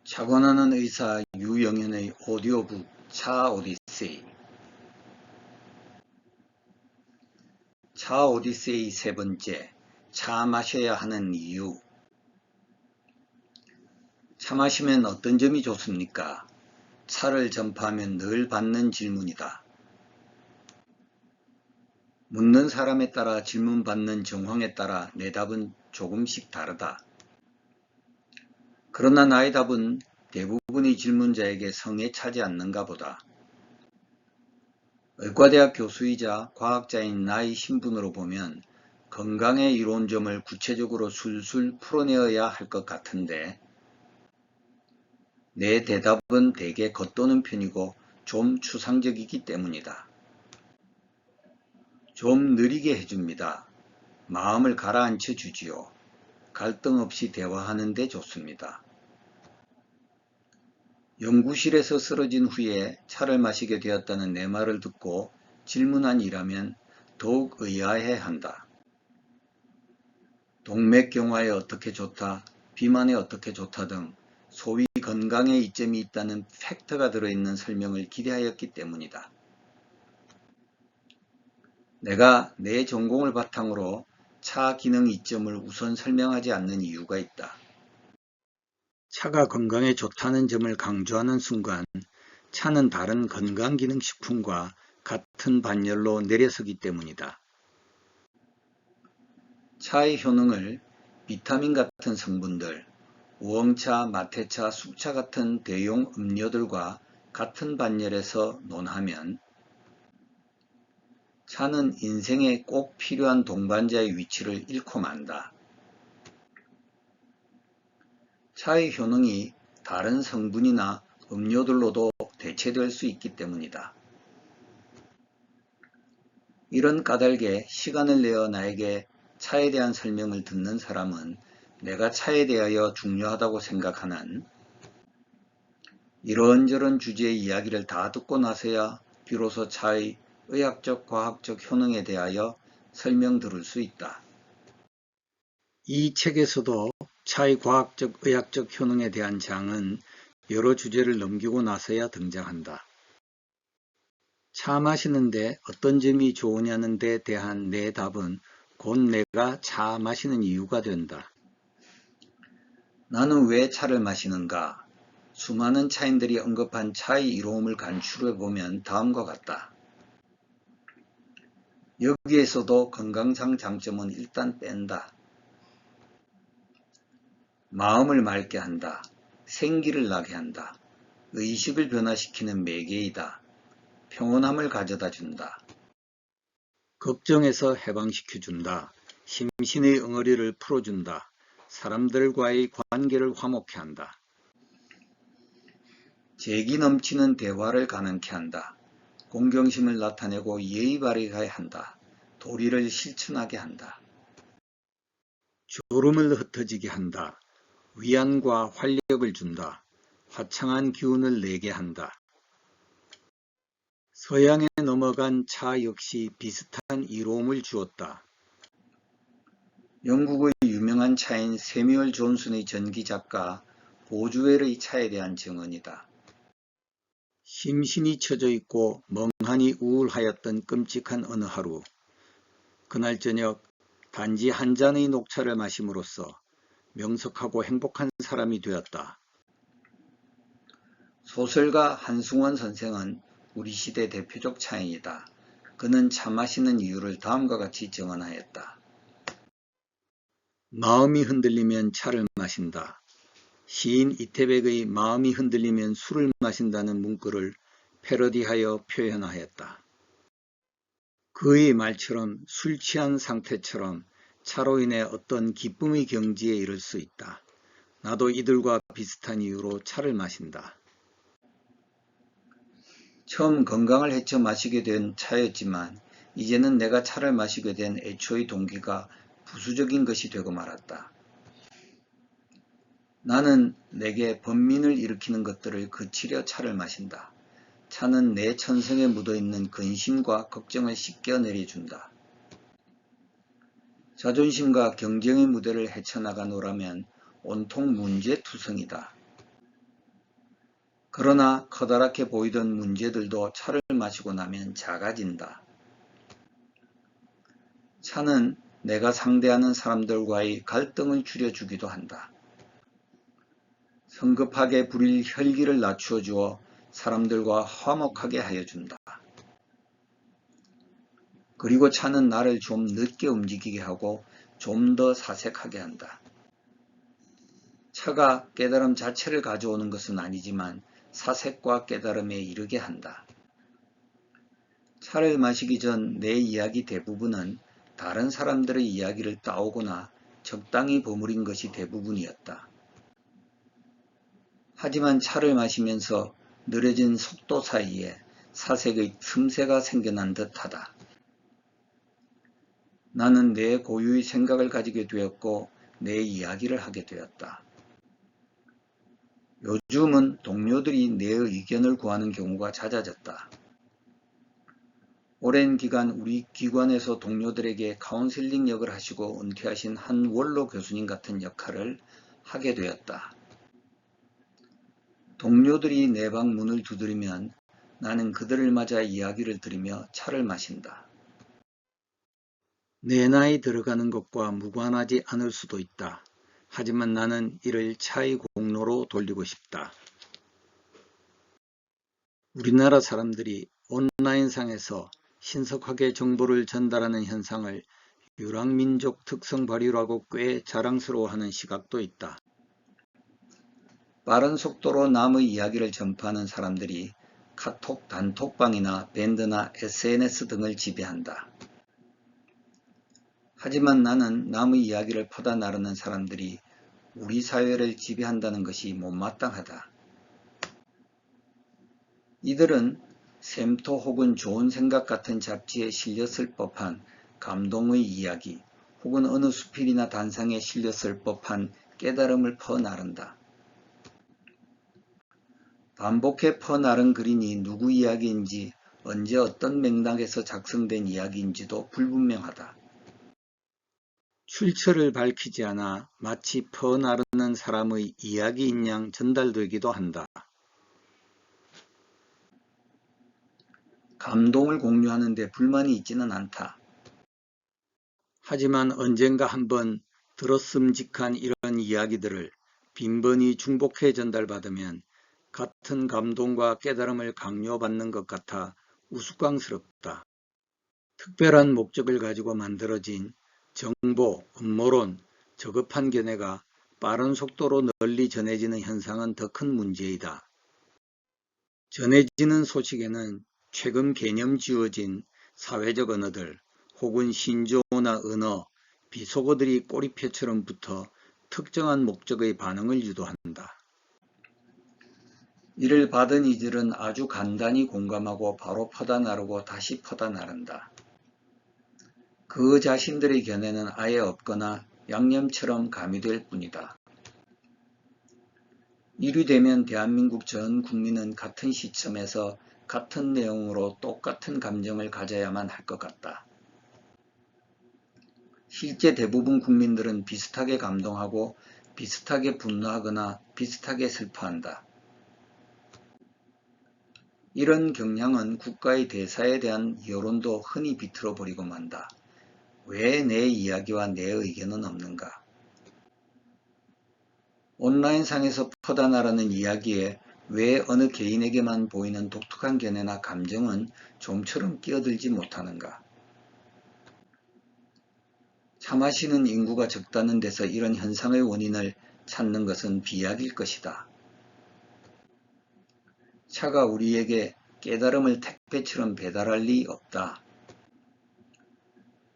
착원하는 의사 유영현의 오디오북 차 오디세이. 차 오디세이 세 번째, 차 마셔야 하는 이유. 차 마시면 어떤 점이 좋습니까? 차를 전파하면 늘 받는 질문이다. 묻는 사람에 따라 질문받는 정황에 따라 내 답은 조금씩 다르다. 그러나 나의 답은 대부분의 질문자에게 성에 차지 않는가 보다. 의과대학 교수이자 과학자인 나의 신분으로 보면 건강의 이론점을 구체적으로 술술 풀어내어야 할 것 같은데 내 대답은 대개 겉도는 편이고 좀 추상적이기 때문이다. 좀 느리게 해줍니다. 마음을 가라앉혀 주지요. 갈등 없이 대화하는 데 좋습니다. 연구실에서 쓰러진 후에 차를 마시게 되었다는 내 말을 듣고 질문한 이라면 더욱 의아해 한다. 동맥경화에 어떻게 좋다, 비만에 어떻게 좋다 등 소위 건강에 이점이 있다는 팩트가 들어있는 설명을 기대하였기 때문이다. 내가 내 전공을 바탕으로 차 기능 이점을 우선 설명하지 않는 이유가 있다. 차가 건강에 좋다는 점을 강조하는 순간 차는 다른 건강기능식품과 같은 반열로 내려서기 때문이다. 차의 효능을 비타민 같은 성분들, 우엉차, 마태차, 쑥차 같은 대용 음료들과 같은 반열에서 논하면 차는 인생에 꼭 필요한 동반자의 위치를 잃고 만다. 차의 효능이 다른 성분이나 음료들로도 대체될 수 있기 때문이다. 이런 까닭에 시간을 내어 나에게 차에 대한 설명을 듣는 사람은 내가 차에 대하여 중요하다고 생각하는 이런저런 주제의 이야기를 다 듣고 나서야 비로소 차의 의학적, 과학적 효능에 대하여 설명 들을 수 있다. 이 책에서도 차의 과학적, 의학적 효능에 대한 장은 여러 주제를 넘기고 나서야 등장한다. 차 마시는데 어떤 점이 좋으냐는 데 대한 내 답은 곧 내가 차 마시는 이유가 된다. 나는 왜 차를 마시는가? 수많은 차인들이 언급한 차의 이로움을 간추려보면 다음과 같다. 여기에서도 건강상 장점은 일단 뺀다. 마음을 맑게 한다. 생기를 나게 한다. 의식을 변화시키는 매개이다. 평온함을 가져다 준다. 걱정에서 해방시켜준다. 심신의 응어리를 풀어준다. 사람들과의 관계를 화목케 한다. 재기 넘치는 대화를 가능케 한다. 공경심을 나타내고 예의 바르게 한다. 도리를 실천하게 한다. 졸음을 흩어지게 한다. 위안과 활력을 준다. 화창한 기운을 내게 한다. 서양에 넘어간 차 역시 비슷한 이로움을 주었다. 영국의 유명한 차인 세뮤얼 존슨의 전기작가 보주웰의 차에 대한 증언이다. 심신이 처져 있고 멍하니 우울하였던 끔찍한 어느 하루, 그날 저녁 단지 한 잔의 녹차를 마심으로써 명석하고 행복한 사람이 되었다. 소설가 한승원 선생은 우리 시대 대표적 차인이다. 그는 차 마시는 이유를 다음과 같이 증언하였다. 마음이 흔들리면 차를 마신다. 시인 이태백의 마음이 흔들리면 술을 마신다는 문구를 패러디하여 표현하였다. 그의 말처럼 술 취한 상태처럼 차로 인해 어떤 기쁨의 경지에 이를 수 있다. 나도 이들과 비슷한 이유로 차를 마신다. 처음 건강을 해쳐 마시게 된 차였지만 이제는 내가 차를 마시게 된 애초의 동기가 부수적인 것이 되고 말았다. 나는 내게 번민을 일으키는 것들을 그치려 차를 마신다. 차는 내 천성에 묻어있는 근심과 걱정을 씻겨 내려준다. 자존심과 경쟁의 무대를 헤쳐나가노라면 온통 문제투성이다. 그러나 커다랗게 보이던 문제들도 차를 마시고 나면 작아진다. 차는 내가 상대하는 사람들과의 갈등을 줄여주기도 한다. 성급하게 부릴 혈기를 낮추어 주어 사람들과 화목하게 하여 준다. 그리고 차는 나를 좀 늦게 움직이게 하고 좀 더 사색하게 한다. 차가 깨달음 자체를 가져오는 것은 아니지만 사색과 깨달음에 이르게 한다. 차를 마시기 전 내 이야기 대부분은 다른 사람들의 이야기를 따오거나 적당히 버무린 것이 대부분이었다. 하지만 차를 마시면서 느려진 속도 사이에 사색의 틈새가 생겨난 듯하다. 나는 내 고유의 생각을 가지게 되었고 내 이야기를 하게 되었다. 요즘은 동료들이 내 의견을 구하는 경우가 잦아졌다. 오랜 기간 우리 기관에서 동료들에게 카운셀링 역을 하시고 은퇴하신 한 원로 교수님 같은 역할을 하게 되었다. 동료들이 내 방 문을 두드리면 나는 그들을 맞아 이야기를 들으며 차를 마신다. 내 나이 들어가는 것과 무관하지 않을 수도 있다. 하지만 나는 이를 차의 공로로 돌리고 싶다. 우리나라 사람들이 온라인상에서 신속하게 정보를 전달하는 현상을 유랑민족 특성 발휘라고 꽤 자랑스러워하는 시각도 있다. 빠른 속도로 남의 이야기를 전파하는 사람들이 카톡 단톡방이나 밴드나 SNS 등을 지배한다. 하지만 나는 남의 이야기를 퍼다 나르는 사람들이 우리 사회를 지배한다는 것이 못마땅하다. 이들은 샘토 혹은 좋은 생각 같은 잡지에 실렸을 법한 감동의 이야기 혹은 어느 수필이나 단상에 실렸을 법한 깨달음을 퍼나른다. 반복해 퍼나른 글이니 누구 이야기인지 언제 어떤 맥락에서 작성된 이야기인지도 불분명하다. 출처를 밝히지 않아 마치 퍼나르는 사람의 이야기인 양 전달되기도 한다. 감동을 공유하는 데 불만이 있지는 않다. 하지만 언젠가 한번 들었음직한 이런 이야기들을 빈번히 중복해 전달받으면 같은 감동과 깨달음을 강요받는 것 같아 우스꽝스럽다. 특별한 목적을 가지고 만들어진 정보, 음모론, 저급한 견해가 빠른 속도로 널리 전해지는 현상은 더 큰 문제이다. 전해지는 소식에는 최근 개념 지어진 사회적 언어들 혹은 신조어나 언어, 비속어들이 꼬리표처럼 붙어 특정한 목적의 반응을 유도한다. 이를 받은 이들은 아주 간단히 공감하고 바로 퍼다 나르고 다시 퍼다 나른다. 그 자신들의 견해는 아예 없거나 양념처럼 가미될 뿐이다. 이리 되면 대한민국 전 국민은 같은 시점에서 같은 내용으로 똑같은 감정을 가져야만 할 것 같다. 실제 대부분 국민들은 비슷하게 감동하고 비슷하게 분노하거나 비슷하게 슬퍼한다. 이런 경향은 국가의 대사에 대한 여론도 흔히 비틀어 버리고 만다. 왜 내 이야기와 내 의견은 없는가? 온라인상에서 퍼다나르는 이야기에 왜 어느 개인에게만 보이는 독특한 견해나 감정은 좀처럼 끼어들지 못하는가? 차 마시는 인구가 적다는 데서 이런 현상의 원인을 찾는 것은 비약일 것이다. 차가 우리에게 깨달음을 택배처럼 배달할 리 없다.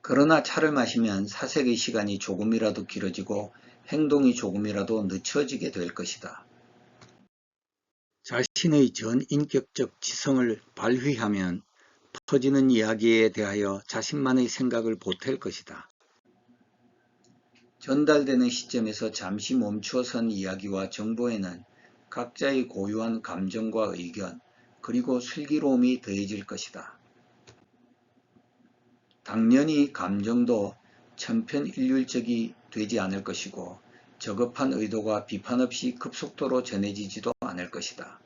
그러나 차를 마시면 사색의 시간이 조금이라도 길어지고 행동이 조금이라도 늦춰지게 될 것이다. 자신의 전인격적 지성을 발휘하면 퍼지는 이야기에 대하여 자신만의 생각을 보탤 것이다. 전달되는 시점에서 잠시 멈추어 선 이야기와 정보에는 각자의 고유한 감정과 의견, 그리고 슬기로움이 더해질 것이다. 당연히 감정도 천편일률적이 되지 않을 것이고 저급한 의도가 비판 없이 급속도로 전해지지도 않을 것이다.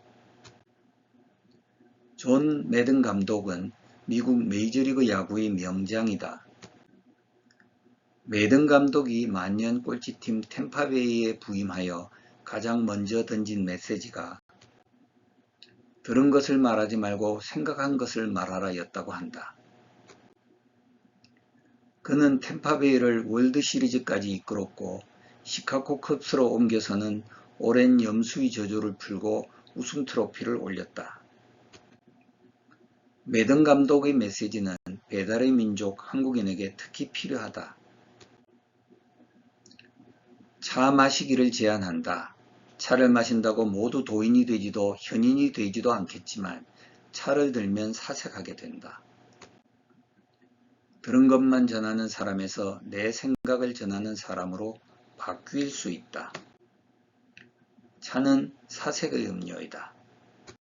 존 매든 감독은 미국 메이저리그 야구의 명장이다. 매든 감독이 만년 꼴찌팀 템파베이에 부임하여 가장 먼저 던진 메시지가 들은 것을 말하지 말고 생각한 것을 말하라 였다고 한다. 그는 템파베이를 월드시리즈까지 이끌었고 시카고 컵스로 옮겨서는 오랜 염수의 저주를 풀고 우승 트로피를 올렸다. 매든 감독의 메시지는 배달의 민족 한국인에게 특히 필요하다. 차 마시기를 제안한다. 차를 마신다고 모두 도인이 되지도 현인이 되지도 않겠지만 차를 들면 사색하게 된다. 들은 것만 전하는 사람에서 내 생각을 전하는 사람으로 바뀔 수 있다. 차는 사색의 음료이다.